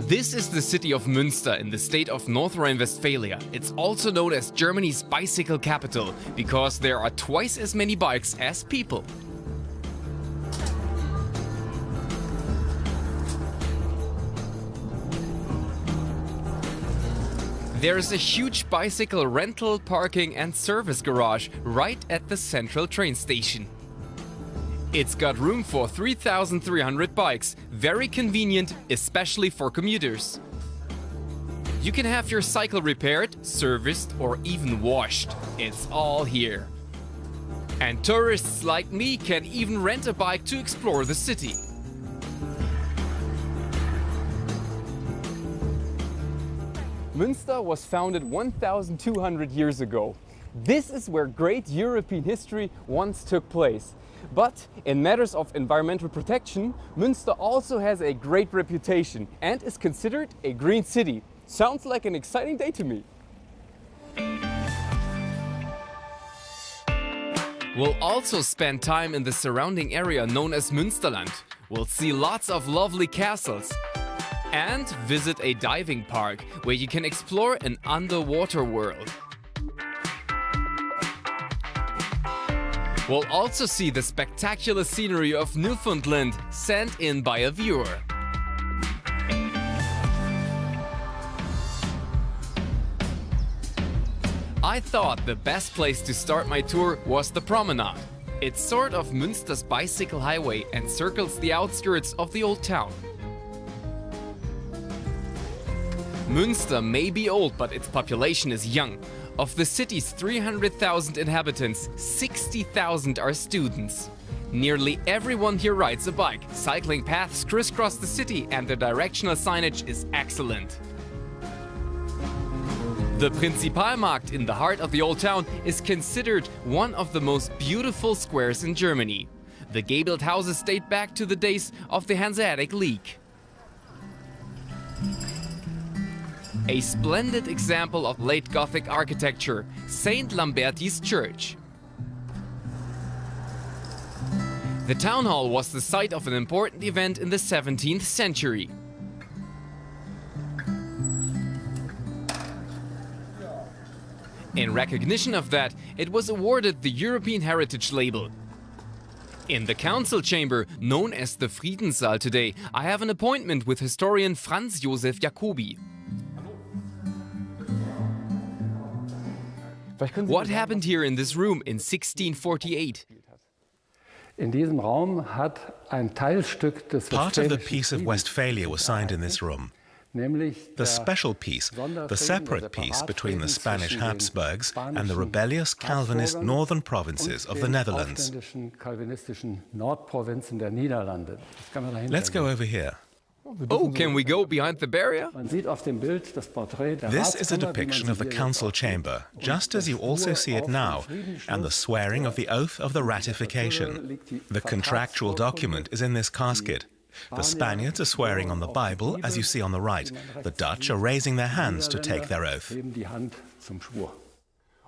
This is the city of Münster in the state of North Rhine-Westphalia. It's also known as Germany's bicycle capital because there are twice as many bikes as people. There is a huge bicycle rental, parking and service garage right at the central train station. It's got room for 3,300 bikes, very convenient, especially for commuters. You can have your cycle repaired, serviced or even washed. It's all here. And tourists like me can even rent a bike to explore the city. Münster was founded 1,200 years ago. This is where great European history once took place. But in matters of environmental protection, Münster also has a great reputation and is considered a green city. Sounds like an exciting day to me. We'll also spend time in the surrounding area known as Münsterland. We'll see lots of lovely castles and visit a diving park where you can explore an underwater world. We'll also see the spectacular scenery of Newfoundland sent in by a viewer. I thought the best place to start my tour was the promenade. It's sort of Münster's bicycle highway and circles the outskirts of the old town. Münster may be old, but its population is young. Of the city's 300,000 inhabitants, 60,000 are students. Nearly everyone here rides a bike. Cycling paths crisscross the city and the directional signage is excellent. The Prinzipalmarkt in the heart of the old town is considered one of the most beautiful squares in Germany. The gabled houses date back to the days of the Hanseatic League. A splendid example of late Gothic architecture, St. Lamberti's Church. The town hall was the site of an important event in the 17th century. In recognition of that, it was awarded the European Heritage label. In the council chamber, known as the Friedenssaal today, I have an appointment with historian Franz Josef Jacobi. What happened here in this room in 1648? Part of the Peace of Westphalia was signed in this room. The special peace, the separate peace between the Spanish Habsburgs and the rebellious Calvinist northern provinces of the Netherlands. Let's go over here. Oh, can we go behind the barrier? This is a depiction of the council chamber, just as you also see it now, and the swearing of the oath of the ratification. The contractual document is in this casket. The Spaniards are swearing on the Bible, as you see on the right. The Dutch are raising their hands to take their oath.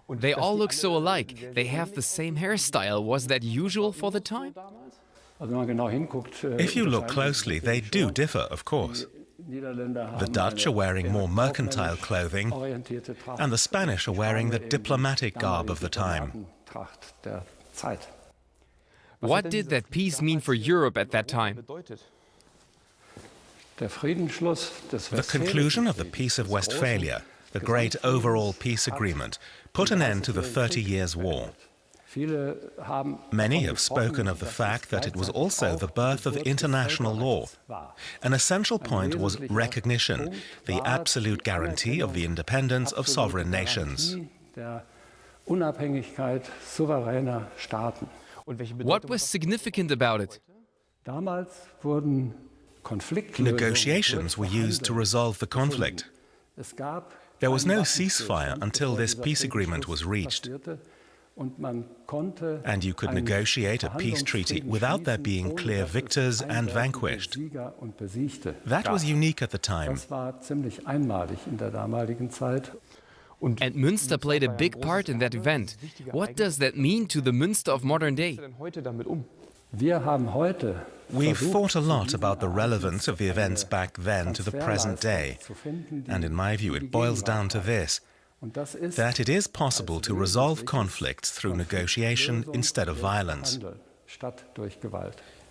They all look so alike. They have the same hairstyle. Was that usual for the time? If you look closely, they do differ, of course. The Dutch are wearing more mercantile clothing, and the Spanish are wearing the diplomatic garb of the time. What did that peace mean for Europe at that time? The conclusion of the Peace of Westphalia, the great overall peace agreement, put an end to the 30 Years' War. Many have spoken of the fact that it was also the birth of international law. An essential point was recognition, the absolute guarantee of the independence of sovereign nations. What was significant about it? Negotiations were used to resolve the conflict. There was no ceasefire until this peace agreement was reached. And you could negotiate a peace treaty without there being clear victors and vanquished. That was unique at the time. And Münster played a big part in that event. What does that mean to the Münster of modern day? We've thought a lot about the relevance of the events back then to the present day, and in my view it boils down to this, that it is possible to resolve conflicts through negotiation instead of violence.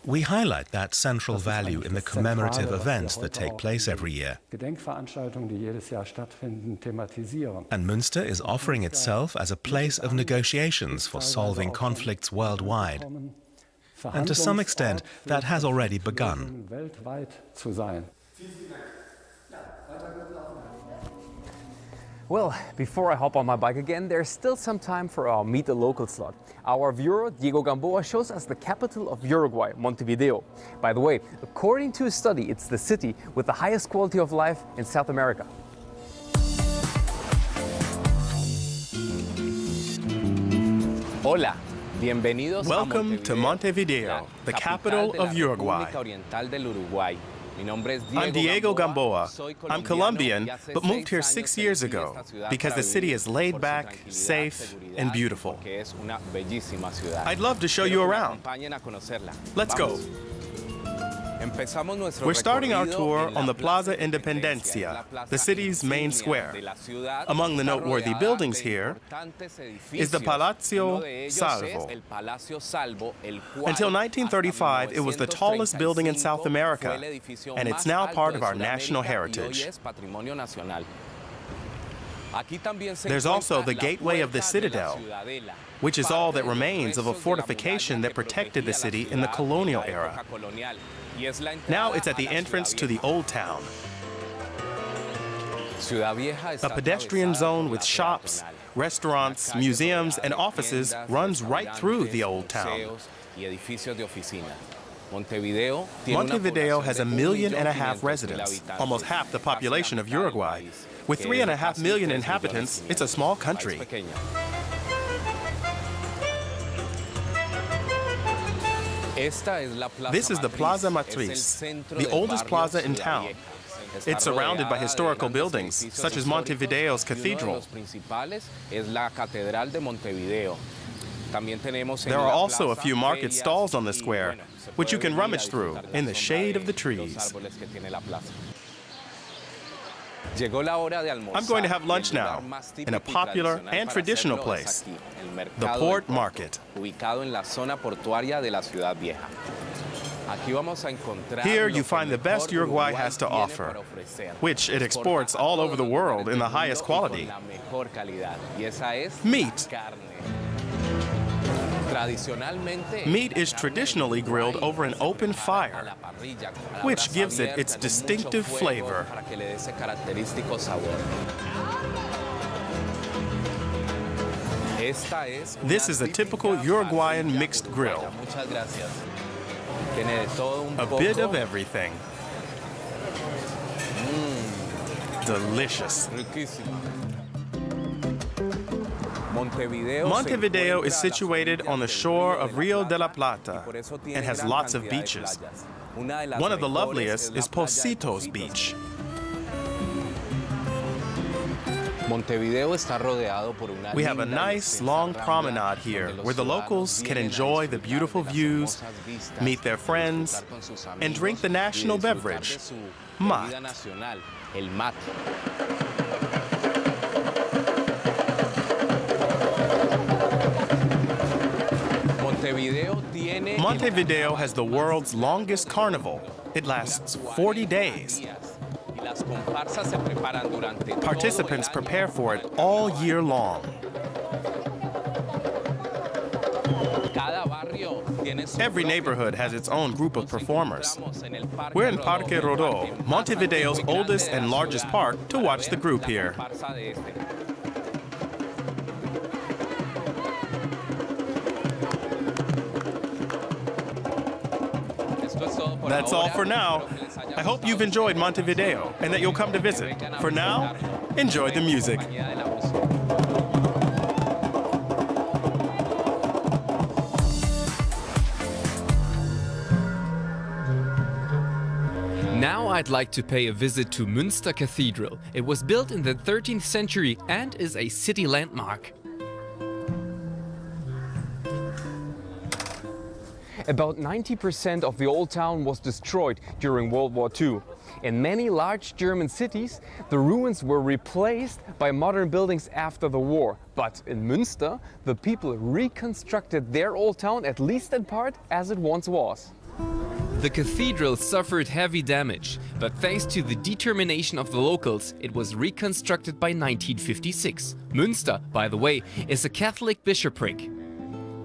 We highlight that central value in the commemorative events that take place every year. And Münster is offering itself as a place of negotiations for solving conflicts worldwide. And to some extent, that has already begun. Well, before I hop on my bike again, there's still some time for our Meet the Local slot. Our viewer, Diego Gamboa, shows us the capital of Uruguay, Montevideo. By the way, according to a study, it's the city with the highest quality of life in South America. Hola. Welcome to Montevideo, the capital of Uruguay. I'm Diego Gamboa. I'm Colombian, but moved here 6 years ago because the city is laid back, safe, and beautiful. I'd love to show you around. Let's go. We're starting our tour on the Plaza Independencia, the city's main square. Among the noteworthy buildings here is the Palacio Salvo. Until 1935, it was the tallest building in South America, and it's now part of our national heritage. There's also the Gateway of the Citadel, which is all that remains of a fortification that protected the city in the colonial era. Now it's at the entrance to the Old Town. A pedestrian zone with shops, restaurants, museums, and offices runs right through the Old Town. Montevideo has 1.5 million residents, almost half the population of Uruguay. With 3.5 million inhabitants, it's a small country. This is the Plaza Matriz, the oldest plaza in town. It's surrounded by historical buildings, such as Montevideo's cathedral. There are also a few market stalls on the square, which you can rummage through in the shade of the trees. I'm going to have lunch now in a popular and traditional place, the Port Market. Here you find the best Uruguay has to offer, which it exports all over the world in the highest quality. Meat. Meat is traditionally grilled over an open fire, which gives it its distinctive flavor. This is a typical Uruguayan mixed grill. A bit of everything. Delicious. Montevideo is situated on the shore of Rio de la Plata and has lots of beaches. One of the loveliest is Pocitos Beach. We have a nice long promenade here where the locals can enjoy the beautiful views, meet their friends, and drink the national beverage, mate. Montevideo has the world's longest carnival. It lasts 40 days. Participants prepare for it all year long. Every neighborhood has its own group of performers. We're in Parque Rodó, Montevideo's oldest and largest park, to watch the group here. That's all for now. I hope you've enjoyed Montevideo and that you'll come to visit. For now, enjoy the music. Now I'd like to pay a visit to Münster Cathedral. It was built in the 13th century and is a city landmark. About 90% of the old town was destroyed during World War II. In many large German cities, the ruins were replaced by modern buildings after the war. But in Münster, the people reconstructed their old town, at least in part, as it once was. The cathedral suffered heavy damage, but thanks to the determination of the locals, it was reconstructed by 1956. Münster, by the way, is a Catholic bishopric.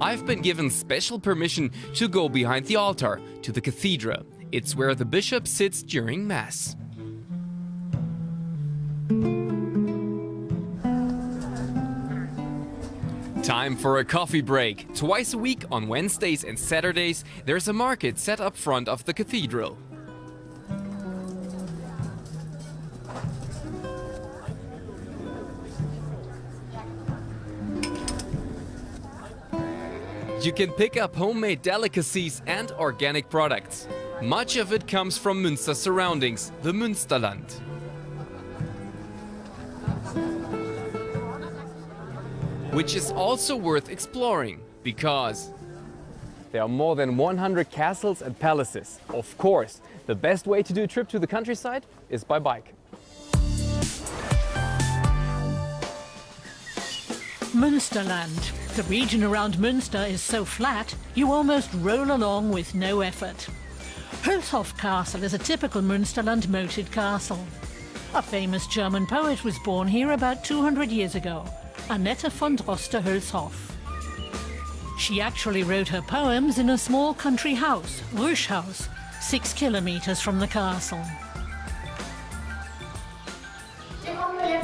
I've been given special permission to go behind the altar to the cathedral. It's where the bishop sits during Mass. Time for a coffee break. Twice a week on Wednesdays and Saturdays, there's a market set up front of the cathedral. You can pick up homemade delicacies and organic products. Much of it comes from Münster's surroundings, the Münsterland. Which is also worth exploring, because there are more than 100 castles and palaces. Of course, the best way to do a trip to the countryside is by bike. Münsterland. The region around Münster is so flat, you almost roll along with no effort. Hülshoff Castle is a typical Münsterland moated castle. A famous German poet was born here about 200 years ago, Annette von Droste-Hülshoff. She actually wrote her poems in a small country house, Rüschhaus, 6 kilometers from the castle.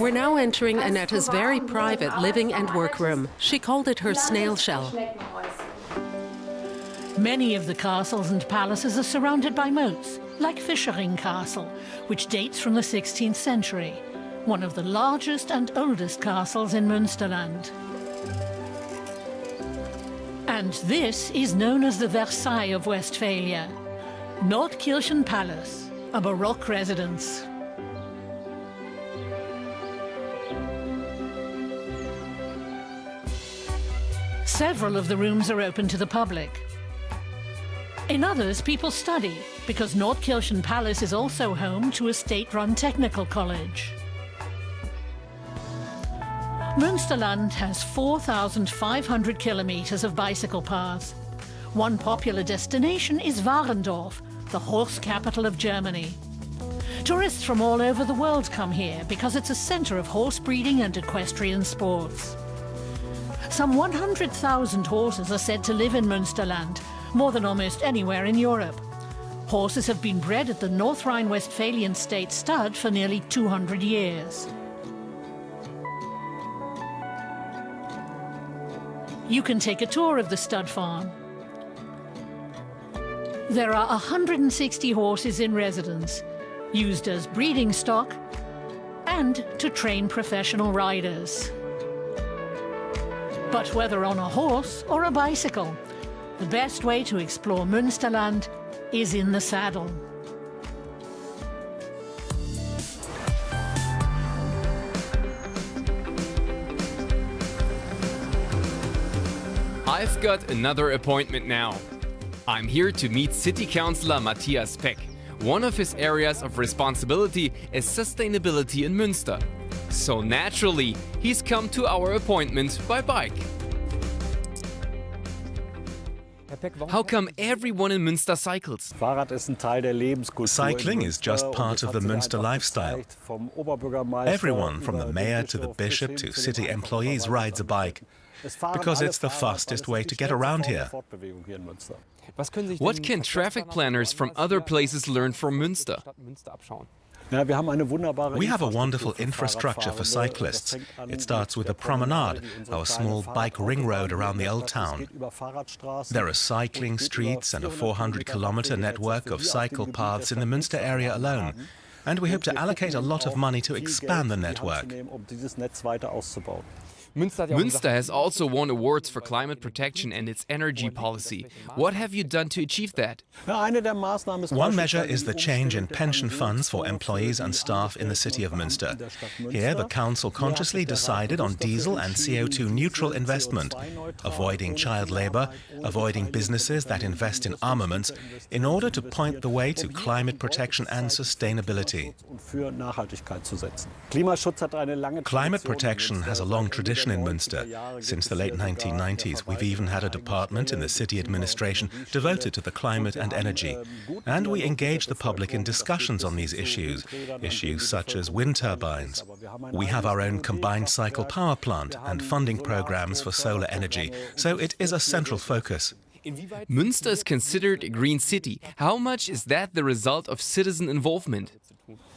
We're now entering Annette's very private living and workroom. She called it her snail shell. Many of the castles and palaces are surrounded by moats, like Fischering Castle, which dates from the 16th century, one of the largest and oldest castles in Münsterland. And this is known as the Versailles of Westphalia, Nordkirchen Palace, a Baroque residence. Several of the rooms are open to the public. In others, people study, because Nordkirchen Palace is also home to a state-run technical college. Münsterland has 4,500 kilometers of bicycle paths. One popular destination is Warendorf, the horse capital of Germany. Tourists from all over the world come here because it's a center of horse breeding and equestrian sports. Some 100,000 horses are said to live in Münsterland, more than almost anywhere in Europe. Horses have been bred at the North Rhine-Westphalian state stud for nearly 200 years. You can take a tour of the stud farm. There are 160 horses in residence, used as breeding stock and to train professional riders. But whether on a horse or a bicycle, the best way to explore Münsterland is in the saddle. I've got another appointment now. I'm here to meet City Councillor Matthias Peck. One of his areas of responsibility is sustainability in Münster. So naturally, he's come to our appointment by bike. How come everyone in Münster cycles? Cycling is just part of the Münster lifestyle. Everyone, from the mayor to the bishop to city employees, rides a bike, because it's the fastest way to get around here. What can traffic planners from other places learn from Münster? We have a wonderful infrastructure for cyclists. It starts with the promenade, our small bike ring road around the old town. There are cycling streets and a 400-kilometer network of cycle paths in the Münster area alone. And we hope to allocate a lot of money to expand the network. Münster has also won awards for climate protection and its energy policy. What have you done to achieve that? One measure is the change in pension funds for employees and staff in the city of Münster. Here, the council consciously decided on diesel and CO2 neutral investment, avoiding child labor, avoiding businesses that invest in armaments, in order to point the way to climate protection and sustainability. Climate protection has a long tradition in Münster. Since the late 1990s, we've even had a department in the city administration devoted to the climate and energy. And we engage the public in discussions on these issues such as wind turbines. We have our own combined cycle power plant and funding programs for solar energy, so it is a central focus. Münster is considered a green city. How much is that the result of citizen involvement?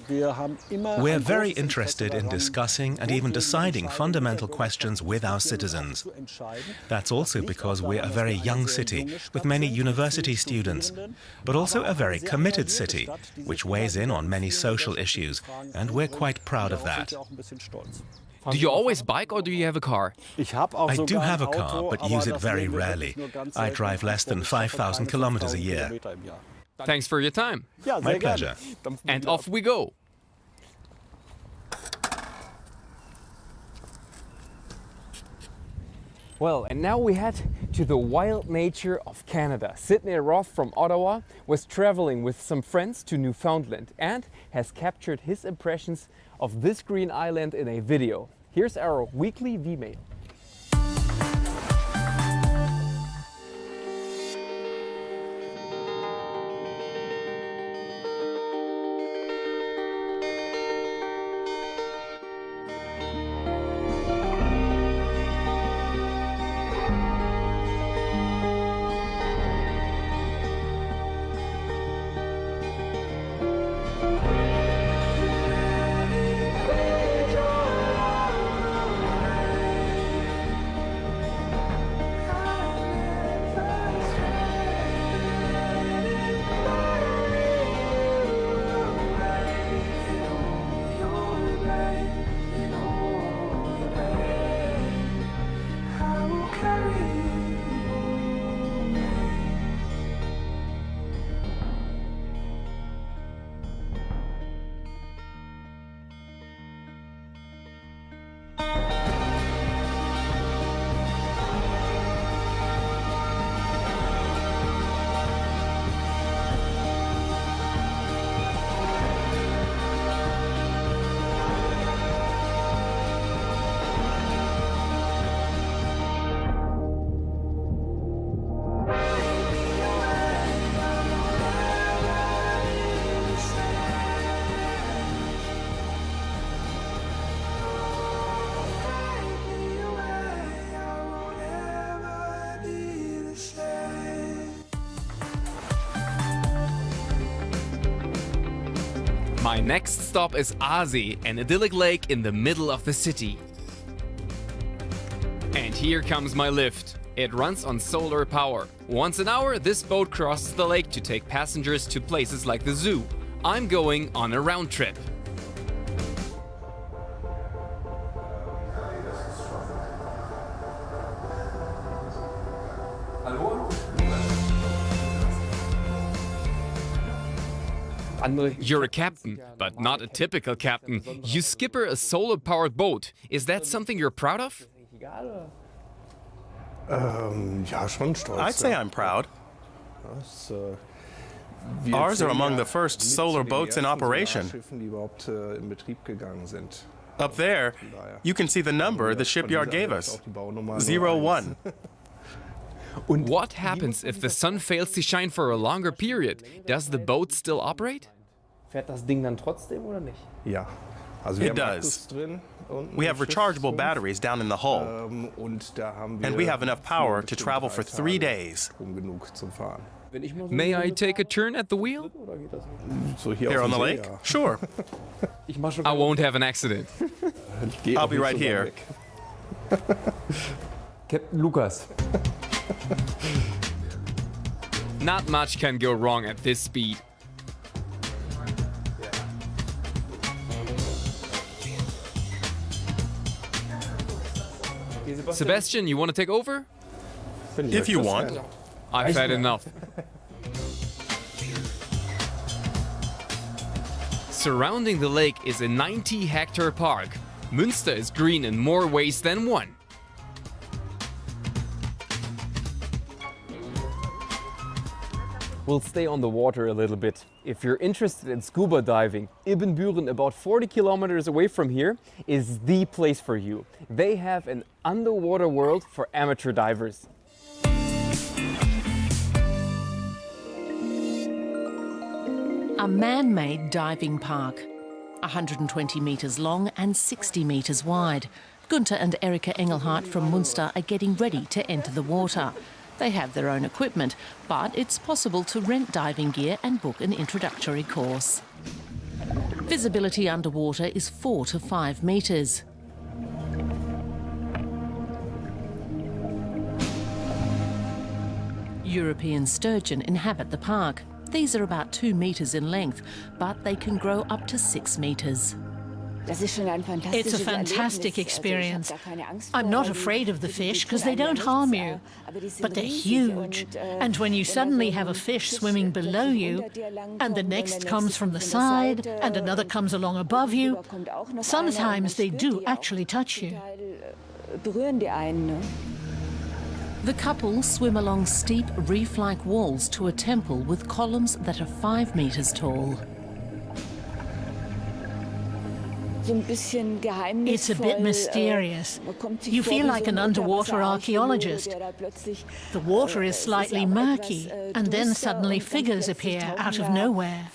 We're very interested in discussing and even deciding fundamental questions with our citizens. That's also because we're a very young city with many university students, but also a very committed city, which weighs in on many social issues, and we're quite proud of that. Do you always bike or do you have a car? I do have a car, but use it very rarely. I drive less than 5,000 kilometers a year. Thanks for your time. My pleasure. And off we go. Well, and now we head to the wild nature of Canada. Sidney Roth from Ottawa was traveling with some friends to Newfoundland and has captured his impressions of this green island in a video. Here's our weekly V-Mail. My next stop is Aasee, an idyllic lake in the middle of the city. And here comes my lift. It runs on solar power. Once an hour, this boat crosses the lake to take passengers to places like the zoo. I'm going on a round trip. You're a captain, but not a typical captain. You skipper a solar-powered boat. Is that something you're proud of? I'd say I'm proud. Ours are among the first solar boats in operation. Up there, you can see the number the shipyard gave us, 01. What happens if the sun fails to shine for a longer period? Does the boat still operate? It does. We have rechargeable batteries down in the hull, and we have enough power to travel for 3 days. May I take a turn at the wheel? Here on the lake? Sure. I won't have an accident. I'll be right here. Captain Lukas. Not much can go wrong at this speed. Sebastian, you want to take over? If you want. I've had enough. Surrounding the lake is a 90-hectare park. Münster is green in more ways than one. We'll stay on the water a little bit. If you're interested in scuba diving, Ibbenbüren, about 40 kilometers away from here, is the place for you. They have an underwater world for amateur divers. A man-made diving park, 120 metres long and 60 metres wide. Gunther and Erika Engelhardt from Münster are getting ready to enter the water. They have their own equipment, but it's possible to rent diving gear and book an introductory course. Visibility underwater is 4 to 5 metres. European sturgeon inhabit the park. These are about 2 metres in length, but they can grow up to 6 metres. It's a fantastic experience. I'm not afraid of the fish because they don't harm you, but they're huge. And when you suddenly have a fish swimming below you, and the next comes from the side, and another comes along above you, sometimes they do actually touch you. The couple swim along steep reef-like walls to a temple with columns that are 5 metres tall. It's a bit mysterious. You feel like an underwater archaeologist. The water is slightly murky, and then suddenly figures appear out of nowhere.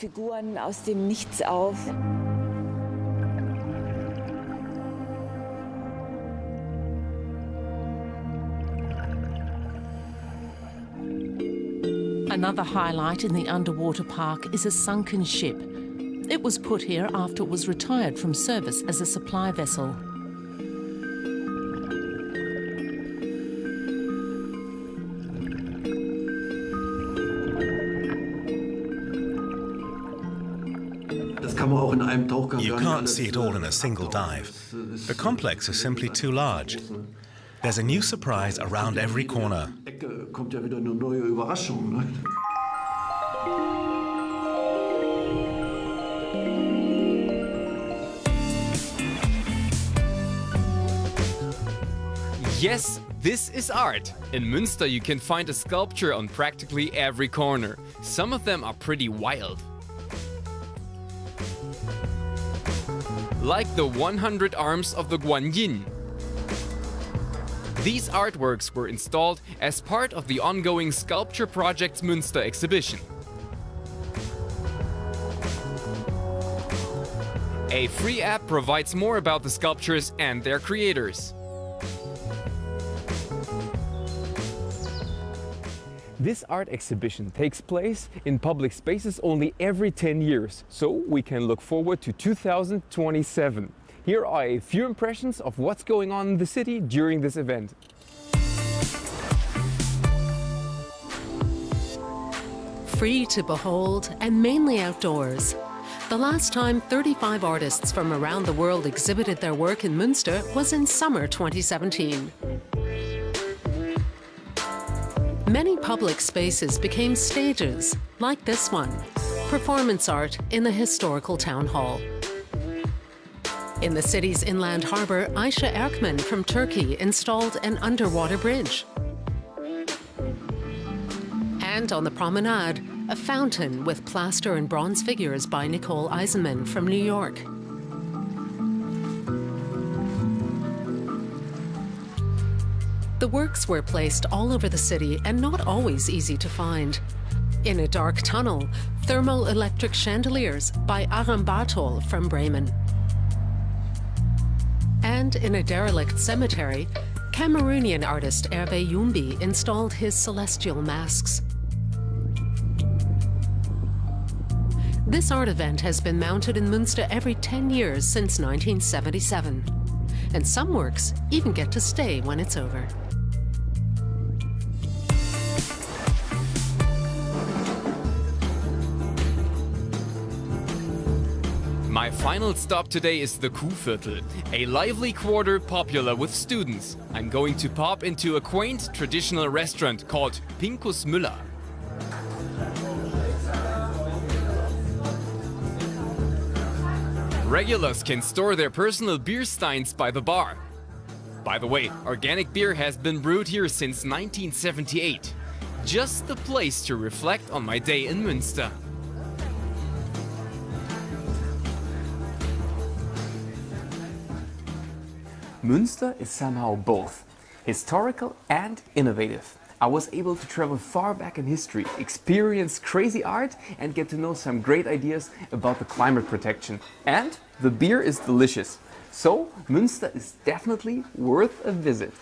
Another highlight in the underwater park is a sunken ship. It was put here after it was retired from service as a supply vessel. You can't see it all in a single dive. The complex is simply too large. There's a new surprise around every corner. Yes, this is art. In Münster you can find a sculpture on practically every corner. Some of them are pretty wild. Like the 100 arms of the Guanyin. These artworks were installed as part of the ongoing Sculpture Projects Münster exhibition. A free app provides more about the sculptures and their creators. This art exhibition takes place in public spaces only every 10 years, so we can look forward to 2027. Here are a few impressions of what's going on in the city during this event. Free to behold and mainly outdoors. The last time 35 artists from around the world exhibited their work in Münster was in summer 2017. Many public spaces became stages, like this one, performance art in the historical town hall. In the city's inland harbour, Ayşe Erkmen from Turkey installed an underwater bridge. And on the promenade, a fountain with plaster and bronze figures by Nicole Eisenman from New York. The works were placed all over the city and not always easy to find. In a dark tunnel, thermoelectric chandeliers by Aram Bartol from Bremen. And in a derelict cemetery, Cameroonian artist Hervé Youmbi installed his celestial masks. This art event has been mounted in Münster every 10 years since 1977. And some works even get to stay when it's over. My final stop today is the Kuhviertel, a lively quarter popular with students. I'm going to pop into a quaint traditional restaurant called Pinkus Müller. Regulars can store their personal beer steins by the bar. By the way, organic beer has been brewed here since 1978. Just the place to reflect on my day in Münster. Münster is somehow both historical and innovative. I was able to travel far back in history, experience crazy art and get to know some great ideas about the climate protection. And the beer is delicious. So Münster is definitely worth a visit.